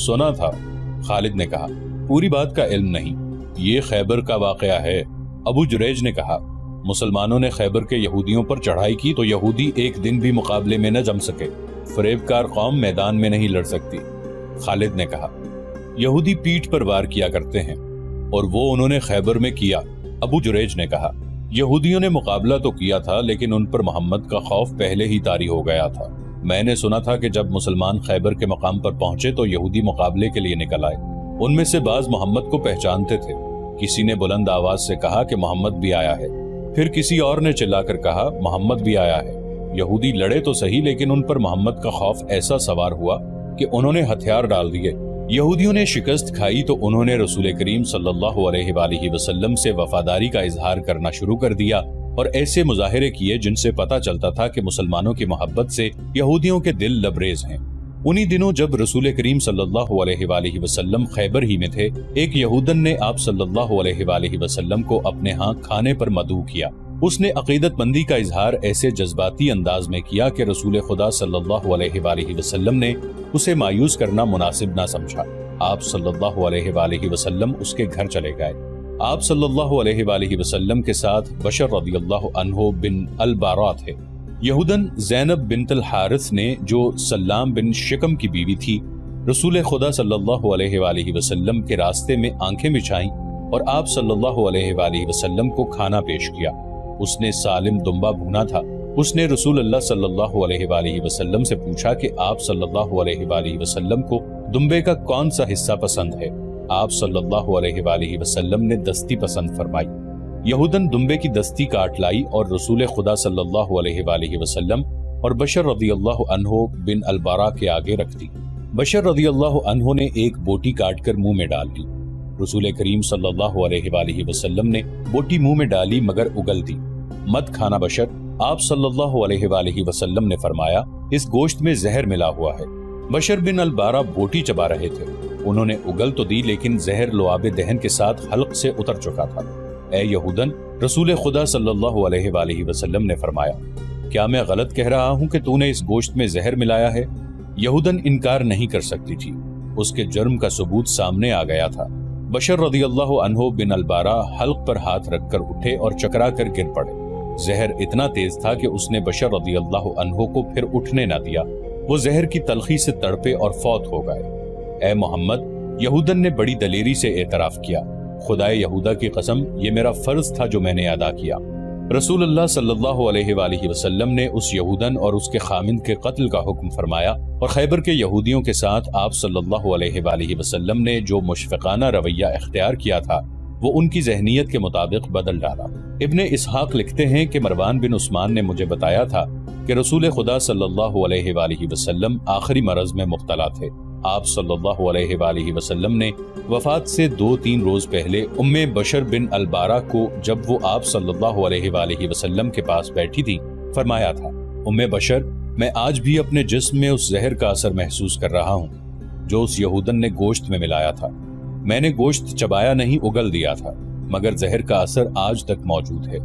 سنا تھا، خالد نے کہا، پوری بات کا علم نہیں، یہ خیبر کا واقعہ ہے۔ ابو جریج نے کہا، مسلمانوں نے خیبر کے یہودیوں پر چڑھائی کی تو یہودی ایک دن بھی مقابلے میں نہ جم سکے، فریب کار قوم میدان میں نہیں لڑ سکتی۔ خالد نے کہا، یہودی پیٹھ پر وار کیا کرتے ہیں، اور وہ انہوں نے خیبر میں کیا۔ ابو جریج نے کہا، یہودیوں نے مقابلہ تو کیا تھا لیکن ان پر محمد کا خوف پہلے ہی طاری ہو گیا تھا۔ میں نے سنا تھا کہ جب مسلمان خیبر کے مقام پر پہنچے تو یہودی مقابلے کے لیے نکل آئے۔ ان میں سے بعض محمد کو پہچانتے تھے۔ کسی نے بلند آواز سے کہا کہ محمد بھی آیا ہے، پھر کسی اور نے چلا کر کہا محمد بھی آیا ہے۔ یہودی لڑے تو صحیح لیکن ان پر محمد کا خوف ایسا سوار ہوا کہ انہوں نے ہتھیار ڈال دیے۔ یہودیوں نے شکست کھائی تو انہوں نے رسول کریم صلی اللہ علیہ وآلہ وسلم سے وفاداری کا اظہار کرنا شروع کر دیا اور ایسے مظاہرے کیے جن سے پتہ چلتا تھا کہ مسلمانوں کی محبت سے یہودیوں کے دل لبریز ہیں۔ انہی دنوں جب رسول کریم صلی اللہ علیہ وآلہ وسلم خیبر ہی میں تھے، ایک یہودن نے آپ صلی اللہ علیہ وآلہ وسلم کو اپنے ہاں کھانے پر مدعو کیا۔ اس نے عقیدت مندی کا اظہار ایسے جذباتی انداز میں کیا کہ رسول خدا صلی اللہ علیہ وآلہ وسلم نے اسے مایوس کرنا مناسب نہ سمجھا۔ آپ صلی اللہ علیہ وآلہ وسلم اس کے گھر چلے گئے۔ آپ صلی اللہ علیہ وآلہ وسلم کے ساتھ بشر رضی اللہ عنہ بن البارا تھے۔ یہودن زینب بنت الحارث نے جو سلام بن شکم کی بیوی تھی، رسول خدا صلی اللہ علیہ وآلہ وسلم کے راستے میں آنکھیں بچھائیں اور آپ صلی اللہ علیہ وآلہ وسلم کو کھانا پیش کیا۔ اس نے سالم دمبا بھونا تھا۔ اس نے رسول اللہ صلی اللہ علیہ وآلہ وسلم سے پوچھا کہ آپ صلی اللہ علیہ وآلہ وسلم کو دمبے کا کون سا حصہ پسند ہے؟ آپ صلی اللہ علیہ وآلہ وسلم نے دستی پسند فرمائی۔ یہودن دمبے کی دستی کاٹ لائی اور رسول خدا صلی اللہ علیہ وآلہ وسلم اور بشر رضی اللہ عنہ بن البارا کے آگے رکھ دی۔ بشر رضی اللہ عنہ نے ایک بوٹی کاٹ کر منہ میں ڈال لی۔ رسول کریم صلی اللہ علیہ وآلہ وسلم نے بوٹی منہ میں ڈالی مگر اگل دی۔ مت کھانا بشر، آپ صلی اللہ علیہ وآلہ وسلم نے فرمایا، اس گوشت میں زہر ملا ہوا ہے۔ بشر بن البارا بوٹی چبا رہے تھے۔ انہوں نے اگل تو دی لیکن زہر لعاب دہن کے ساتھ حلق سے اتر چکا تھا۔ اے یہودن، رسول خدا صلی اللہ علیہ وآلہ وسلم نے فرمایا، کیا میں غلط کہہ رہا ہوں کہ تو نے اس گوشت میں زہر ملایا ہے؟ یہودن انکار نہیں کر سکتی تھی، اس کے جرم کا ثبوت سامنے آ گیا تھا۔ بشر رضی اللہ عنہ بن البارا حلق پر ہاتھ رکھ کر اٹھے اور چکرا کر گر پڑے۔ زہر اتنا تیز تھا کہ اس نے بشر رضی اللہ عنہ کو پھر اٹھنے نہ دیا۔ وہ زہر کی تلخی سے تڑپے اور فوت ہو گئے۔ اے محمد، یہودن نے بڑی دلیری سے اعتراف کیا، خدائے یہودا کی قسم، یہ میرا فرض تھا جو میں نے ادا کیا۔ رسول اللہ صلی اللہ علیہ وآلہ وسلم نے اس یہودن اور اس کے خامند کے قتل کا حکم فرمایا اور خیبر کے یہودیوں کے ساتھ آپ صلی اللہ علیہ وآلہ وسلم نے جو مشفقانہ رویہ اختیار کیا تھا وہ ان کی ذہنیت کے مطابق بدل ڈالا۔ ابن اسحاق لکھتے ہیں کہ مروان بن عثمان نے مجھے بتایا تھا کہ رسول خدا صلی اللہ علیہ وآلہ وسلم آخری مرض میں مبتلا تھے۔ آپ صلی اللہ علیہ وآلہ وسلم نے وفات سے 2-3 روز پہلے ام بشر بن البارا کو جب وہ آپ صلی اللہ علیہ وآلہ وسلم کے پاس بیٹھی تھی فرمایا تھا، ام بشر، میں آج بھی اپنے جسم میں اس زہر کا اثر محسوس کر رہا ہوں جو اس یہودن نے گوشت میں ملایا تھا۔ میں نے گوشت چبایا نہیں، اگل دیا تھا، مگر زہر کا اثر آج تک موجود ہے۔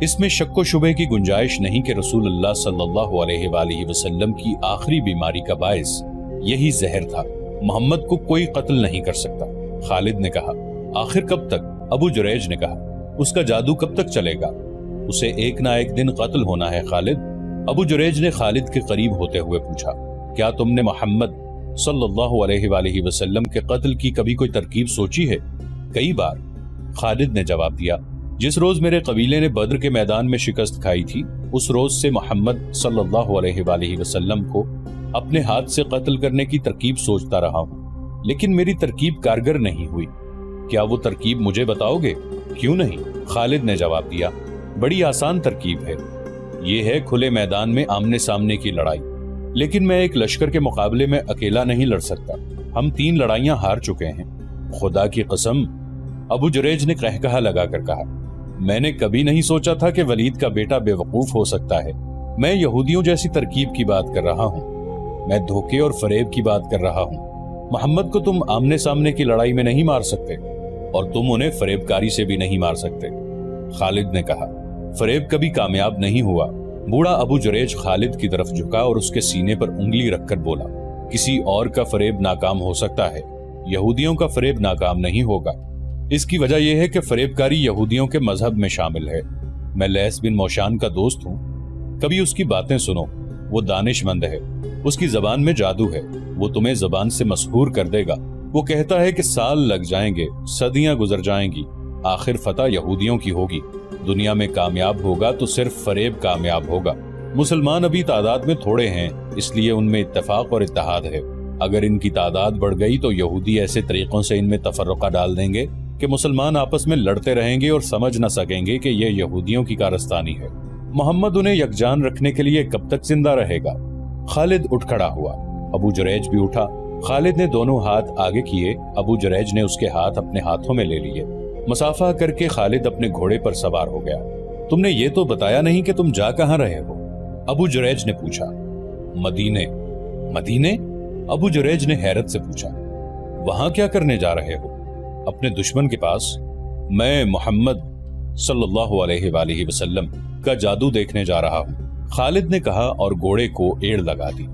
اس میں شک و شبہ کی گنجائش نہیں کہ رسول اللہ صلی اللہ علیہ وآلہ وسلم کی آخری بیماری کا باعث یہی زہر تھا۔ محمد کو کوئی قتل نہیں کر سکتا۔ خالد نے کہا، آخر کب تک؟ ابو جریج نے کہا، اس کا جادو کب تک چلے گا؟ اسے ایک نہ ایک دن قتل ہونا ہے خالد۔ ابو جریج نے خالد کے قریب ہوتے ہوئے پوچھا، کیا تم نے محمد صلی اللہ علیہ وآلہ وسلم کے قتل کی کبھی کوئی ترکیب سوچی ہے؟ کئی بار، خالد نے جواب دیا۔ جس روز میرے قبیلے نے بدر کے میدان میں شکست کھائی تھی، اس روز سے محمد صلی اللہ علیہ وآلہ وسلم کو اپنے ہاتھ سے قتل کرنے کی ترکیب سوچتا رہا ہوں، لیکن میری ترکیب کارگر نہیں ہوئی۔ کیا وہ ترکیب مجھے بتاؤ گے؟ کیوں نہیں، خالد نے جواب دیا، بڑی آسان ترکیب ہے۔ یہ ہے کھلے میدان میں آمنے سامنے کی لڑائی، لیکن میں ایک لشکر کے مقابلے میں اکیلا نہیں لڑ سکتا۔ ہم 3 لڑائیاں ہار چکے ہیں۔ خدا کی قسم، ابو جریج نے قہقہا لگا کر کہا، میں نے کبھی نہیں سوچا تھا کہ ولید کا بیٹا بے وقوف ہو سکتا ہے۔ میں یہودیوں جیسی ترکیب کی بات کر رہا ہوں، میں دھوکے اور فریب کی بات کر رہا ہوں۔ محمد کو تم آمنے سامنے کی لڑائی میں نہیں مار سکتے، اور تم انہیں فریب کاری سے بھی نہیں مار سکتے۔ خالد نے کہا، فریب کبھی کامیاب نہیں ہوا۔ بوڑھا ابو جریج خالد کی طرف جھکا اور اس کے سینے پر انگلی رکھ کر بولا، किसी और का फरेब नाकाम हो सकता है, यहूदियों का फरेब नाकाम नहीं होगा। इसकी वजह यह है कि फरेबकारी यहूदियों के मजहब में शामिल है। मैं लैस बिन मौशान का दोस्त हूँ, कभी उसकी बातें सुनो। वो दानिशमंद है, उसकी जबान में जादू है, वो तुम्हें जबान से मशहूर कर देगा। वो कहता है कि साल लग जाएंगे, सदियां गुजर जाएंगी, आखिर फतह यहूदियों की होगी। दुनिया में कामयाब होगा तो सिर्फ फरेब कामयाब होगा। मुसलमान अभी तादाद में थोड़े हैं, इसलिए उनमें इत्तेफाक और इत्तेहाद है। अगर इनकी तादाद बढ़ गई तो यहूदी ऐसे तरीकों से इनमें तफर्रुका डाल देंगे कि मुसलमान आपस में लड़ते रहेंगे और समझ न सकेंगे कि यह यहूदियों की कारस्तानी है। मोहम्मद उन्हें यकजान रखने के लिए कब तक जिंदा रहेगा? खालिद उठ खड़ा हुआ, अबू जुरैज भी उठा। खालिद ने दोनों हाथ आगे किए, अबू जुरैज ने उसके हाथ अपने हाथों में ले लिए। मुसाफा करके खालिद अपने घोड़े पर सवार हो गया। तुमने ये तो बताया नहीं कि तुम जा कहाँ रहे हो? अबू जुरैज ने पूछा। मदीने। मदीने? अबू जुरैज ने हैरत से पूछा, वहां क्या करने जा रहे हो? अपने दुश्मन के पास। मैं मोहम्मद सल्लल्लाहु अलैहि वसल्लम का जादू देखने जा रहा हूँ, खालिद ने कहा और घोड़े को एड़ लगा दी।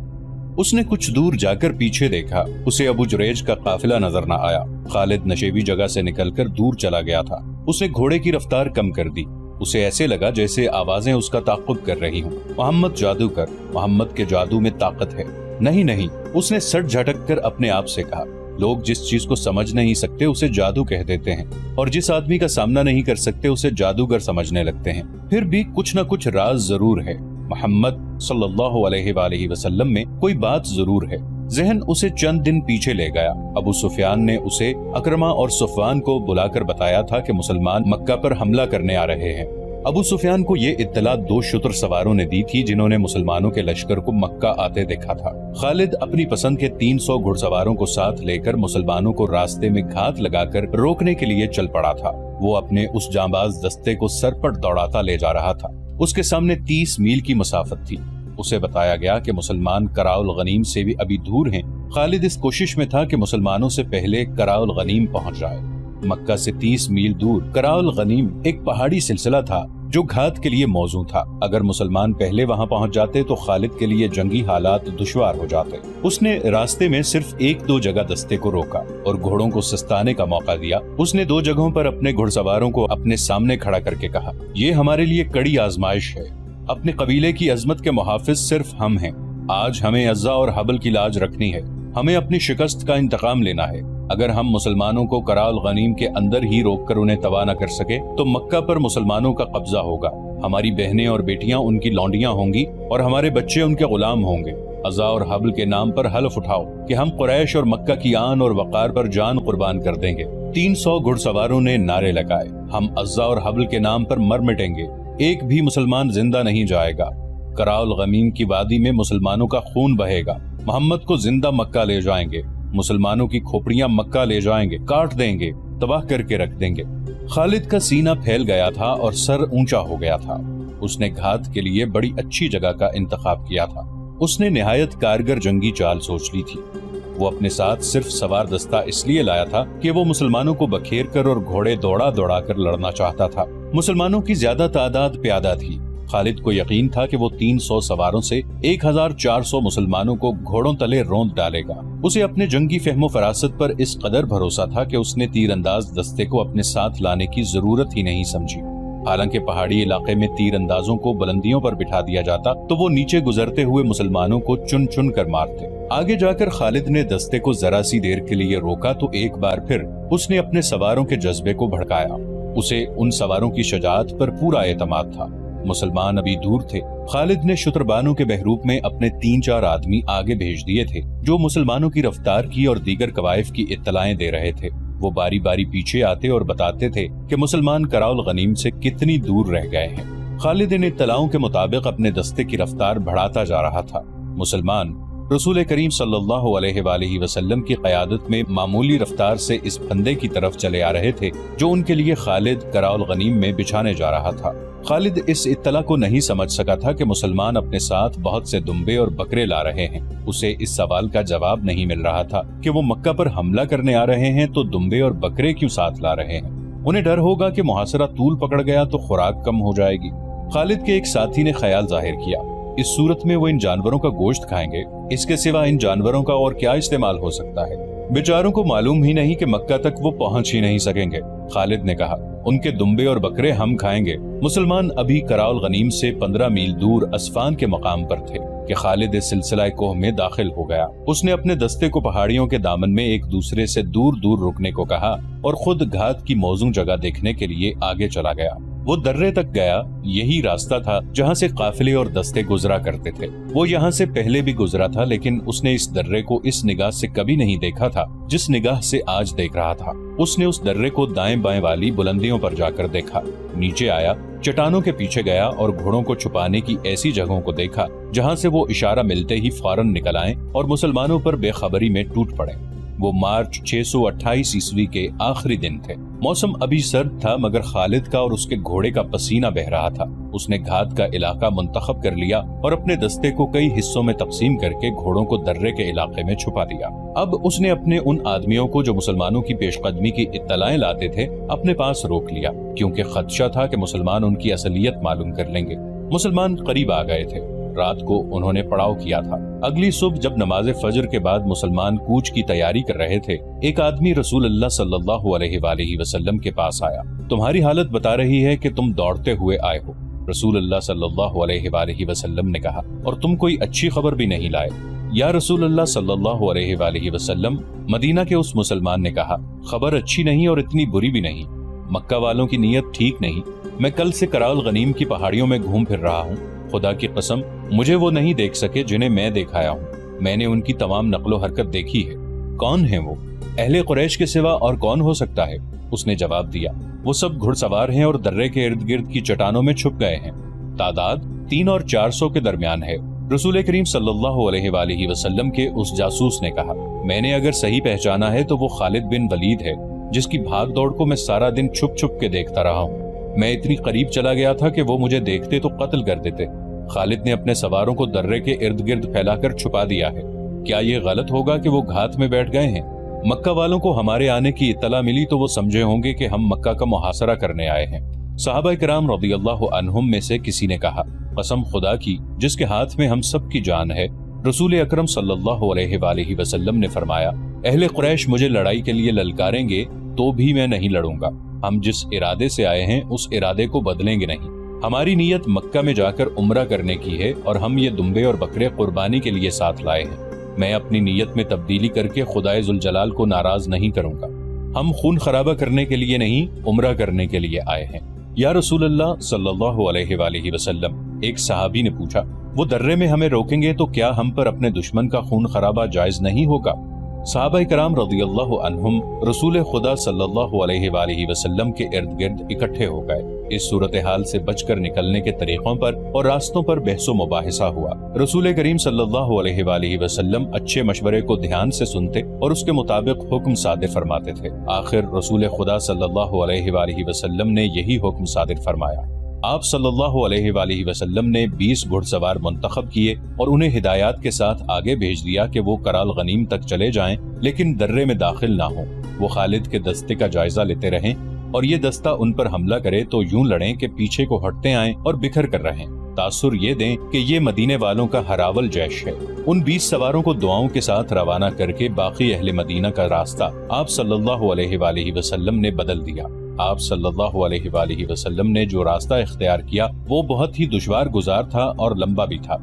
उसने कुछ दूर जाकर पीछे देखा, उसे अबू जुरैज का काफिला नजर न आया। खालिद नशेबी जगह से निकलकर दूर चला गया था। उसने घोड़े की रफ्तार कम कर दी। उसे ऐसे लगा जैसे आवाजें उसका ताक़ुब कर रही हूँ। मोहम्मद जादूगर, मोहम्मद के जादू में ताकत है। नहीं नहीं, उसने सट झटक कर अपने आप से कहा। लोग जिस चीज को समझ नहीं सकते उसे जादू कह देते हैं, और जिस आदमी का सामना नहीं कर सकते उसे जादूगर समझने लगते हैं। फिर भी कुछ न कुछ राज जरूर है। मोहम्मद सल्लल्लाहु अलैहि वसल्लम में कोई बात जरूर है। जहन उसे चंद दिन पीछे ले गया। अबू सुफियान ने उसे अकरमा और सुफवान को बुलाकर बताया था कि मुसलमान मक्का पर हमला करने आ रहे हैं। अबू सुफियान को ये इत्तला 2 शुतर सवारों ने दी थी जिन्होंने मुसलमानों के लश्कर को मक्का आते देखा था। खालिद अपनी पसंद के 300 घुड़सवारों को साथ लेकर मुसलमानों को रास्ते में घात लगाकर रोकने के लिए चल पड़ा था। वो अपने उस जांबाज दस्ते को सरपट दौड़ाता ले जा रहा था। उसके सामने 30 मील की मुसाफत थी। उसे बताया गया कि मुसलमान कराउल गनीम से भी अभी दूर हैं। खालिद इस कोशिश में था कि मुसलमानों से पहले कराउल गनीम पहुंच जाए। मक्का से 30 मील दूर कराउल गनीम एक पहाड़ी सिलसिला था जो घात के लिए मौजू था। अगर मुसलमान पहले वहां पहुंच जाते तो खालिद के लिए जंगी हालात दुश्वार हो जाते। उसने रास्ते में सिर्फ 1-2 जगह दस्ते को रोका और घोड़ों को सस्ताने का मौका दिया। उसने 2 जगहों पर अपने घुड़सवारों को अपने सामने खड़ा करके कहा, ये हमारे लिए कड़ी आजमाइश है। अपने कबीले की अजमत के मुहाफिज सिर्फ हम हैं। आज हमें अज़्ज़ा और हबल की लाज रखनी है। हमें अपनी शिकस्त का इंतकाम लेना है। अगर हम मुसलमानों को कराउल गनीम के अंदर ही रोककर उन्हें तबाह न कर सके तो मक्का पर मुसलमानों का कब्जा होगा। हमारी बहनें और बेटियां उनकी लौंडियां होंगी और हमारे बच्चे उनके गुलाम होंगे। अज़्ज़ा और हबल के नाम पर हल्फ उठाओ कि हम कुरैश और मक्का की आन और वक़ार पर जान कुर्बान कर देंगे। 300 घुड़सवारों ने नारे लगाए, हम अज़्ज़ा और हबल के नाम पर मर मिटेंगे, एक भी मुसलमान जिंदा नहीं जाएगा। कराउल गनीम की वादी में मुसलमानों का खून बहेगा। मोहम्मद को जिंदा मक्का ले जाएंगे। मुसलमानों की खोपड़ियां मक्का ले जाएंगे, काट देंगे, तबाह करके रख देंगे। खालिद का सीना फैल गया था और सर ऊंचा हो गया था। उसने घात के लिए बड़ी अच्छी जगह का इंतखाब किया था। उसने निहायत कारगर जंगी चाल सोच ली थी। वो अपने साथ सिर्फ सवार दस्ता इसलिए लाया था कि वो मुसलमानों को बखेर कर और घोड़े दौड़ा दौड़ा कर लड़ना चाहता था। मुसलमानों की ज्यादा तादाद प्यादा थी। खालिद को यकीन था कि वो 300 सवारों से 1400 मुसलमानों को घोड़ों तले रौंद डालेगा। उसे अपने जंगी फहमो फरासत पर इस कदर भरोसा था कि उसने तीरंदाज दस्ते को अपने साथ लाने की जरूरत ही नहीं समझी। हालांकि पहाड़ी इलाके में तीरंदाजों को बुलंदियों पर बिठा दिया जाता तो वो नीचे गुजरते हुए मुसलमानों को चुन चुन कर मारते। आगे जाकर खालिद ने दस्ते को जरा सी देर के लिए रोका तो एक बार फिर उसने अपने सवारों के जज्बे को भड़काया। उसे उन सवारों की शजाअत पर पूरा एतमाद था। मुसलमान अभी दूर थे। खालिद ने शुतरबानों के बहरूप में अपने 3-4 आदमी आगे भेज दिए थे जो मुसलमानों की रफ्तार की और दीगर कवायफ की इत्तलाएं दे रहे थे। वो बारी बारी पीछे आते और बताते थे कि मुसलमान कराउल गनीम से कितनी दूर रह गए हैं। खालिद इन इत्तलाओं के मुताबिक अपने दस्ते की रफ्तार बढ़ाता जा रहा था। मुसलमान रसूल करीम सल्लल्लाहु अलैहि वसल्लम की क़यादत में मामूली रफ्तार से इस फंदे की तरफ चले आ रहे थे जो उनके लिए खालिद कराउल गनीम में बिछाने जा रहा था। खालिद इस इत्तला को नहीं समझ सका था कि मुसलमान अपने साथ बहुत से दुम्बे और बकरे ला रहे हैं। उसे इस सवाल का जवाब नहीं मिल रहा था कि वो मक्का पर हमला करने आ रहे हैं तो दुम्बे और बकरे क्यों साथ ला रहे हैं। उन्हें डर होगा कि मुहासरा तूल पकड़ गया तो खुराक कम हो जाएगी। खालिद के एक साथी ने ख्याल जाहिर किया, इस सूरत में वो इन जानवरों का गोश्त खाएंगे, इसके सिवा इन जानवरों का और क्या इस्तेमाल हो सकता है? बेचारों को मालूम ही नहीं कि मक्का तक वो पहुंच ही नहीं सकेंगे। खालिद ने कहा, उनके दुम्बे और बकरे हम खाएंगे। मुसलमान अभी कराउल गनीम से 15 मील दूर अस्फान के मकाम पर थे कि खालिद इस सिलसिला कोह में दाखिल हो गया। उसने अपने दस्ते को पहाड़ियों के दामन में एक दूसरे से दूर दूर रुकने को कहा और खुद घात की मौजूद जगह देखने के लिए आगे चला गया। वो दर्रे तक गया। यही रास्ता था जहाँ से काफिले और दस्ते गुजरा करते थे। वो यहाँ से पहले भी गुजरा था, लेकिन उसने इस दर्रे को इस निगाह से कभी नहीं देखा था जिस निगाह से आज देख रहा था। उसने उस दर्रे को दाएं बाएं वाली बुलंदियों पर जाकर देखा, नीचे आया, चट्टानों के पीछे गया और घोड़ों को छुपाने की ऐसी जगहों को देखा जहाँ से वो इशारा मिलते ही फौरन निकल आए और मुसलमानों पर बेखबरी में टूट पड़े। वो मार्च 628 ईस्वी के आखिरी दिन थे। मौसम अभी सर्द था, मगर खालिद का और उसके घोड़े का पसीना बह रहा था। उसने घात का इलाका मुंतखब कर लिया और अपने दस्ते को कई हिस्सों में तकसीम करके घोड़ों को दर्रे के इलाके में छुपा दिया। अब उसने अपने उन आदमियों को जो मुसलमानों की पेशकदमी की इत्तलाएं लाते थे अपने पास रोक लिया, क्योंकि खदशा था कि मुसलमान उनकी असलियत मालूम कर लेंगे। मुसलमान करीब आ गए थे। रात को उन्होंने पड़ाव किया था। अगली सुबह जब नमाज फजर के बाद मुसलमान कूच की तैयारी कर रहे थे, एक आदमी रसूल अल्लाह सल्लल्लाहु अलैहि वसल्लम के पास आया। तुम्हारी हालत बता रही है कि तुम दौड़ते हुए आए हो। रसूल अल्लाह सल्लल्लाहु अलैहि वसल्लम ने कहा, और तुम कोई अच्छी खबर भी नहीं लाए। या रसूल अल्लाह सल्लल्लाहु अलैहि वसल्लम, मदीना के उस मुसलमान ने कहा, खबर अच्छी नहीं और इतनी बुरी भी नहीं। मक्का वालों की नीयत ठीक नहीं। मैं कल से कराउल गनीम की पहाड़ियों में घूम फिर रहा हूँ। खुदा की कसम, मुझे वो नहीं देख सके जिन्हें मैं दिखाया हूँ। मैंने उनकी तमाम नकलो हरकत देखी है। कौन है वो? अहले कुरैश के सिवा और कौन हो सकता है? उसने जवाब दिया, वो सब घुड़सवार हैं और दर्रे के इर्द गिर्द की चट्टानों में छुप गए हैं। तादाद 300 और 400 के दरमियान है। रसूल करीम सल्लल्लाहु अलैहि वसल्लम के उस जासूस ने कहा, मैंने अगर सही पहचाना है तो वो खालिद बिन वलीद है, जिसकी भाग दौड़ को मैं सारा दिन छुप छुप के देखता रहा हूँ। मैं इतनी करीब चला गया था कि वो मुझे देखते तो कत्ल कर देते। खालिद ने अपने सवारों को दर्रे के इर्द गिर्द फैलाकर छुपा दिया है। क्या ये गलत होगा कि वो घात में बैठ गए हैं? मक्का वालों को हमारे आने की इत्तला मिली तो वो समझे होंगे कि हम मक्का का मुहासरा करने आए हैं। सहाबा किराम रज़ियल्लाहु अन्हुम में से किसी ने कहा, कसम खुदा की जिसके हाथ में हम सब की जान है, रसूल अकरम सल्लल्लाहु अलैहि वसल्लम ने फरमाया, अहले कुरैश मुझे लड़ाई के लिए ललकारेंगे तो भी मैं नहीं लड़ूंगा। हम जिस इरादे से आए हैं उस इरादे को बदलेंगे नहीं। हमारी नीयत मक्का में जाकर उम्रा करने की है और हम ये दुम्बे और बकरे कुर्बानी के लिए साथ लाए हैं। मैं अपनी नीयत में तब्दीली करके खुदाए जुल जलाल को नाराज नहीं करूंगा। हम खून खराबा करने के लिए नहीं, उम्रा करने के लिए आए हैं। या रसूल अल्लाह सल्लल्लाहु अलैहि वसल्लम, एक सहाबी ने पूछा, वो दर्रे में हमें रोकेंगे तो क्या हम पर अपने दुश्मन का खून खराबा जायज नहीं होगा? सहाबा किराम रज़ियल्लाहु अन्हुम रसूल खुदा सल्लल्लाहु अलैहि वसल्लम के इर्द गिर्द इकट्ठे हो गए। इस सूरत हाल से बचकर निकलने के तरीकों पर और रास्तों पर बहसो मुबाहिसा हुआ। रसूल करीम सल्लल्लाहु अलैहि वसल्लम अच्छे मशवरे को ध्यान से सुनते और उसके मुताबिक हुक्म सादिर फरमाते थे। आखिर रसूल खुदा सल्लल्लाहु अलैहि वसल्लम ने यही हुक्म सादिर फरमाया। आप सल्लल्लाहु अलैहि वसल्लम ने 20 घुड़सवार मुंतखब किए और उन्हें हिदायत के साथ आगे भेज दिया कि वो कराल गनीम तक चले जाएं, लेकिन दर्रे में दाखिल ना हो। वो खालिद के दस्ते का जायजा लेते रहें और ये दस्ता उन पर हमला करे तो यूं लड़ें कि पीछे को हटते आएं और बिखर कर रहें। तासुर ये दें कि ये मदीने वालों का हरावल जैश है। उन 20 सवारों को दुआओं के साथ रवाना करके बाकी अहले मदीना का रास्ता आप सल्लल्लाहु अलैहि वसल्लम ने बदल दिया। आप सल्लल्लाहु अलैहि वसल्लम ने जो रास्ता इख्तियार किया वो बहुत ही दुश्वार गुजार था और लंबा भी था,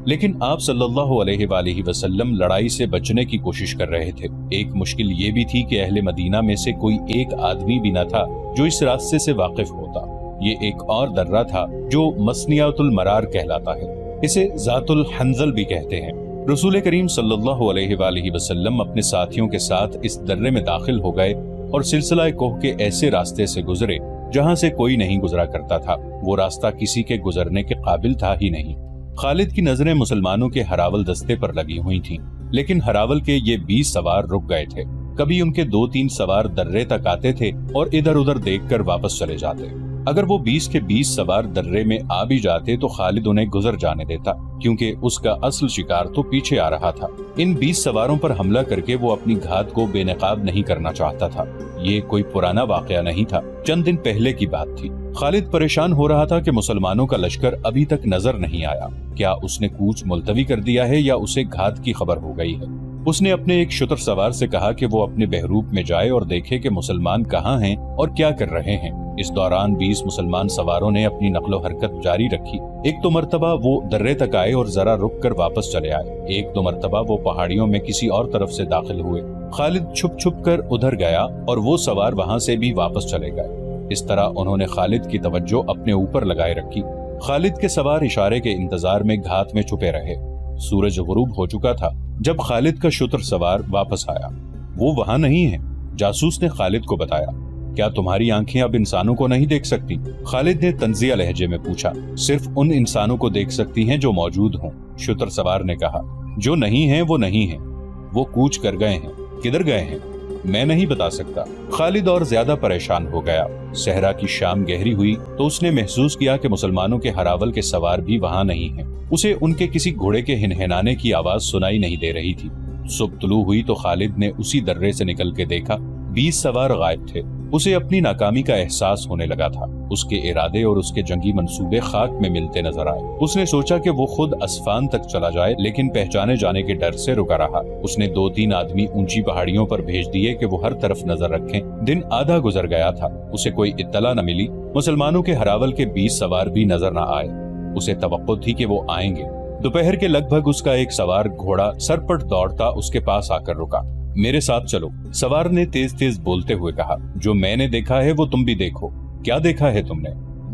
लेकिन आप सल्लल्लाहु अलैहि वसल्लम लड़ाई से बचने की कोशिश कर रहे थे। एक मुश्किल ये भी थी कि अहले मदीना में से कोई एक आदमी भी न था जो इस रास्ते से वाकिफ होता। ये एक और दर्रा था जो मसनियातुल मरार कहलाता है। इसे जातुल हंजल भी कहते हैं। रसूल करीम सल्लल्लाहु अलैहि वसल्लम अपने साथियों के साथ इस दर्रे में दाखिल हो गए और सिलसिला कोह के ऐसे रास्ते से गुजरे जहां से कोई नहीं गुजरा करता था। वो रास्ता किसी के गुजरने के काबिल था ही नहीं। खालिद की नजरें मुसलमानों के हरावल दस्ते पर लगी हुई थीं, लेकिन हरावल के ये 20 सवार रुक गए थे। कभी उनके 2-3 सवार दर्रे तक आते थे और इधर उधर देखकर वापस चले जाते। अगर वो 20 के 20 सवार दर्रे में आ भी जाते तो खालिद उन्हें गुजर जाने देता, क्योंकि उसका असल शिकार तो पीछे आ रहा था। इन 20 सवारों पर हमला करके वो अपनी घात को बेनकाब नहीं करना चाहता था। ये कोई पुराना वाकया नहीं था, चंद दिन पहले की बात थी। खालिद परेशान हो रहा था कि मुसलमानों का लश्कर अभी तक नजर नहीं आया। क्या उसने कूच मुलतवी कर दिया है या उसे घात की खबर हो गई है? उसने अपने एक शुतर सवार से कहा कि वो अपने बहरूप में जाए और देखे कि मुसलमान कहाँ हैं और क्या कर रहे हैं। इस दौरान 20 मुसलमान सवारों ने अपनी नकलो हरकत जारी रखी। एक दो मरतबा वो दर्रे तक आए और जरा रुक कर वापस चले आए। एक दो मरतबा वो पहाड़ियों में किसी और तरफ से दाखिल हुए। खालिद छुप छुप कर उधर गया और वो सवार वहाँ से भी वापस चले गए। इस तरह उन्होंने खालिद की तवज्जो अपने ऊपर लगाए रखी। खालिद के सवार इशारे के इंतजार में घात में छुपे रहे। सूरज गुरूब हो चुका था जब खालिद का शुतर सवार वापस आया। वो वहाँ नहीं है, जासूस ने खालिद को बताया। क्या तुम्हारी आंखें अब इंसानों को नहीं देख सकती? खालिद ने तंजिया लहजे में पूछा। सिर्फ उन इंसानों को देख सकती हैं जो मौजूद हों, शुतर सवार ने कहा। जो नहीं है वो नहीं है, वो कूच कर गए हैं। किधर गए हैं मैं नहीं बता सकता। खालिद और ज्यादा परेशान हो गया। सहरा की शाम गहरी हुई तो उसने महसूस किया कि मुसलमानों के हरावल के सवार भी वहाँ नहीं हैं। उसे उनके किसी घोड़े के हिनहिनाने की आवाज सुनाई नहीं दे रही थी। सुबह तुलू हुई तो खालिद ने उसी दर्रे से निकल के देखा 20 सवार गायब थे। उसे अपनी नाकामी का एहसास होने लगा था। उसके इरादे और उसके जंगी मंसूबे खाक में मिलते नजर आए। उसने सोचा कि वो खुद असफान तक चला जाए, लेकिन पहचाने जाने के डर से रुका रहा। उसने 2-3 आदमी ऊंची पहाड़ियों पर भेज दिए कि वो हर तरफ नजर रखें। दिन आधा गुजर गया था, उसे कोई इत्तला न मिली। मुसलमानों के हरावल के 20 सवार भी नजर न आए। उसे तवक्को थी कि वो आएंगे। दोपहर के लगभग उसका एक सवार घोड़ा सरपट दौड़ता उसके पास आकर रुका। मेरे साथ चलो, सवार ने तेज तेज बोलते हुए कहा। जो मैंने देखा है वो तुम भी देखो। क्या देखा है तुमने?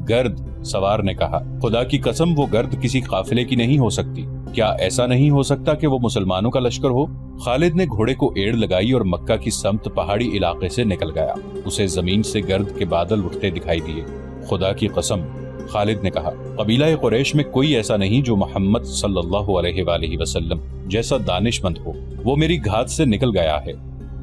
गर्द, सवार ने कहा। खुदा की कसम वो गर्द किसी काफिले की नहीं हो सकती। क्या ऐसा नहीं हो सकता कि वो मुसलमानों का लश्कर हो? खालिद ने घोड़े को एड़ लगाई और मक्का की समत पहाड़ी इलाके से निकल गया। उसे जमीन से गर्द के बादल उठते दिखाई दिए। खुदा की कसम, खालिद ने कहा, कबीला कुरैश में कोई ऐसा नहीं जो मोहम्मद सल्लल्लाहु अलैहि वसल्लम जैसा दानिशमंद हो। वो मेरी घात से निकल गया है।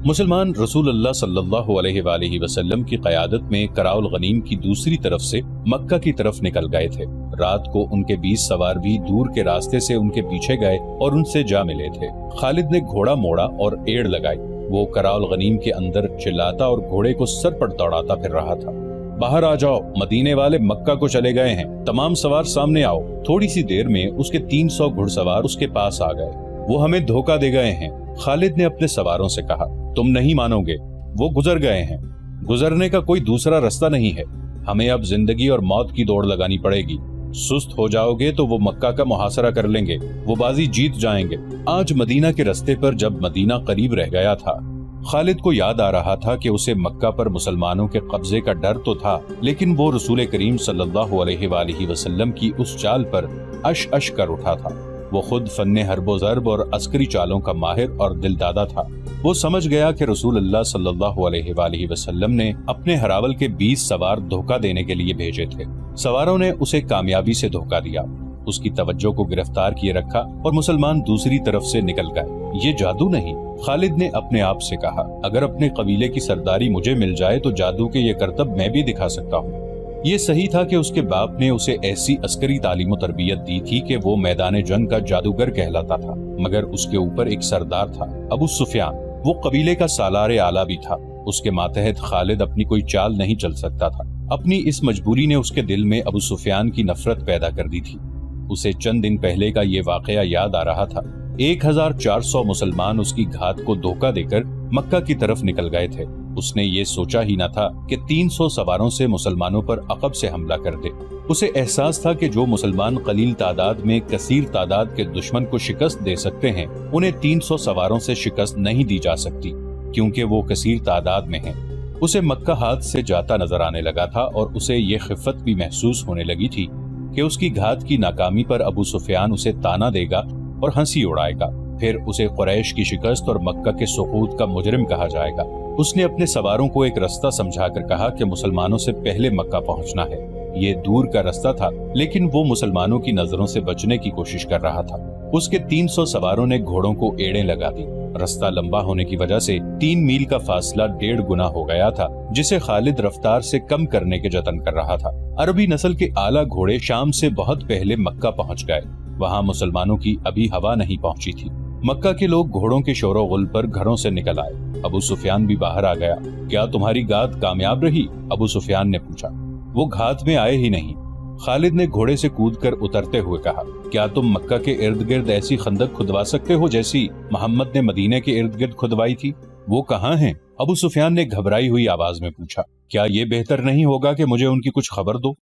मुसलमान रसूलुल्लाह सल्लल्लाहु अलैहि वसल्लम की क़यादत में कराउल गनीम की दूसरी तरफ से मक्का की तरफ निकल गए थे। रात को उनके 20 सवार भी दूर के रास्ते से उनके पीछे गए और उनसे जा मिले थे। खालिद ने घोड़ा मोड़ा और एड़ लगाई। वो कराउल गनीम के अंदर चिल्लाता और घोड़े को सर पर दौड़ाता फिर रहा था। बाहर आ जाओ, मदीने वाले मक्का को चले गए हैं। तमाम सवार सामने आओ। थोड़ी सी देर में उसके 300 घुड़सवार उसके पास आ गए। वो हमें धोखा दे गए हैं, खालिद ने अपने सवारों से कहा। तुम नहीं मानोगे, वो गुजर गए हैं। गुजरने का कोई दूसरा रास्ता नहीं है। हमें अब जिंदगी और मौत की दौड़ लगानी पड़ेगी। सुस्त हो जाओगे तो वो मक्का का मुहासरा कर लेंगे, वो बाजी जीत जाएंगे। आज मदीना के रास्ते पर जब मदीना करीब रह गया था, खालिद को याद आ रहा था कि उसे मक्का पर मुसलमानों के कब्जे का डर तो था, लेकिन वो रसूल करीम सल्लल्लाहु अलैहि वसल्लम की उस चाल पर अश अश कर उठा था। वो खुद फन्ने हर्बो ज़र्ब और अस्करी चालों का माहिर और दिलदादा था। वो समझ गया कि रसूलुल्लाह सल्लल्लाहु अलैहि वसल्लम ने अपने हरावल के 20 सवार धोखा देने के लिए भेजे थे। सवारों ने उसे कामयाबी से धोखा दिया, उसकी तवज्जो को गिरफ्तार किए रखा और मुसलमान दूसरी तरफ से निकल गए। ये जादू नहीं, खालिद ने अपने आप से कहा। अगर अपने कबीले की सरदारी मुझे मिल जाए तो जादू के ये करतब मैं भी दिखा सकता हूँ। ये सही था कि उसके बाप ने उसे ऐसी अस्करी तालीम और तरबियत दी थी कि वो मैदान जंग का जादूगर कहलाता था, मगर उसके ऊपर एक सरदार था, अबू सुफियान। वो कबीले का सालारे आला भी था। उसके मातहत खालिद अपनी कोई चाल नहीं चल सकता था। अपनी इस मजबूरी ने उसके दिल में अबू सुफियान की नफरत पैदा कर दी थी। उसे चंद दिन पहले का ये वाकया याद आ रहा था। 1400 मुसलमान उसकी घात को धोखा देकर मक्का की तरफ निकल गए थे। उसने ये सोचा ही न था कि 300 सवारों से मुसलमानों पर अकब से हमला कर दे। उसे एहसास था कि जो मुसलमान कलील तादाद में कसीर तादाद के दुश्मन को शिकस्त दे सकते हैं, उन्हें 300 सवारों से शिकस्त नहीं दी जा सकती, क्योंकि वो कसीर तादाद में हैं। उसे मक्का हाथ से जाता नजर आने लगा था और उसे ये खिफ़त भी महसूस होने लगी थी कि उसकी घात की नाकामी पर अबू सुफियान उसे ताना देगा और हंसी उड़ाएगा। फिर उसे कुरैश की शिकस्त और मक्का के सुकूत का मुजरिम कहा जाएगा। उसने अपने सवारों को एक रास्ता समझाकर कहा कि मुसलमानों से पहले मक्का पहुंचना है। ये दूर का रास्ता था, लेकिन वो मुसलमानों की नजरों से बचने की कोशिश कर रहा था। उसके 300 सवारों ने घोड़ों को एड़ें लगा दी। रास्ता लंबा होने की वजह से 3 मील का फासला 1.5 गुना हो गया था, जिसे खालिद रफ्तार से कम करने के जतन कर रहा था। अरबी नस्ल के आला घोड़े शाम से बहुत पहले मक्का पहुंच गए। वहां मुसलमानों की अभी हवा नहीं पहुंची थी। मक्का के लोग घोड़ों के शोरो गुल पर घरों से निकल आए। अबू सुफियान भी बाहर आ गया। क्या तुम्हारी गात कामयाब रही? अबू सुफियान ने पूछा। वो घात में आए ही नहीं। खालिद ने घोड़े से कूदकर उतरते हुए कहा, क्या तुम मक्का के इर्द गिर्द ऐसी खंदक खुदवा सकते हो जैसी मोहम्मद ने मदीने के इर्द गिर्द खुदवाई थी? वो कहाँ हैं? अबू सुफियान ने घबराई हुई आवाज में पूछा। क्या ये बेहतर नहीं होगा कि मुझे उनकी कुछ खबर दो?